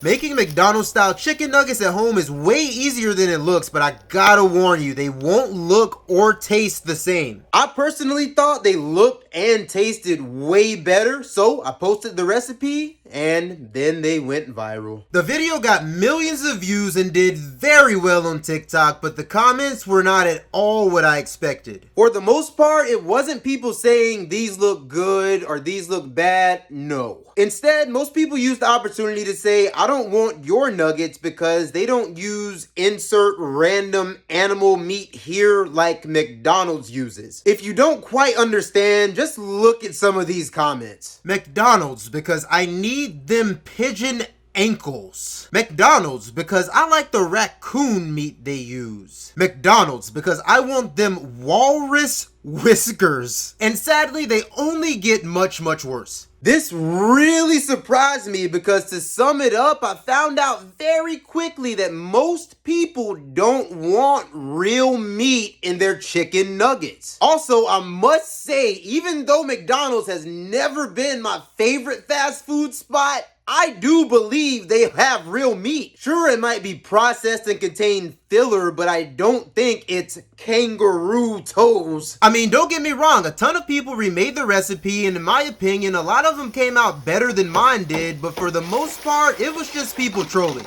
Making McDonald's style chicken nuggets at home is way easier than it looks, but I gotta warn you, they won't look or taste the same. I personally thought they looked and tasted way better, so I posted the recipe and then they went viral. The video got millions of views and did very well on TikTok, but the comments were not at all what I expected. For the most part, it wasn't people saying these look good or these look bad, no. Instead, most people used the opportunity to say, I don't want your nuggets because they don't use insert random animal meat here like McDonald's uses. If you don't quite understand, just look at some of these comments. McDonald's because I need them pigeon ankles. McDonald's because I like the raccoon meat they use. McDonald's because I want them walrus whiskers. And sadly, they only get much worse. This really surprised me because to sum it up, I found out very quickly that most people don't want real meat in their chicken nuggets. Also, I must say, even though McDonald's has never been my favorite fast food spot, I do believe they have real meat. Sure, it might be processed and contain filler, but I don't think it's kangaroo toes. I mean, don't get me wrong, a ton of people remade the recipe, and in my opinion, a lot of them came out better than mine did, but for the most part, it was just people trolling.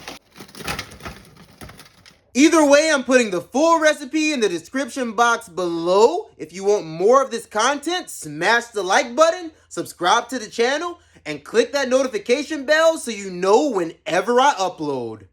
Either way, I'm putting the full recipe in the description box below. If you want more of this content, smash the like button, subscribe to the channel, and click that notification bell so you know whenever I upload.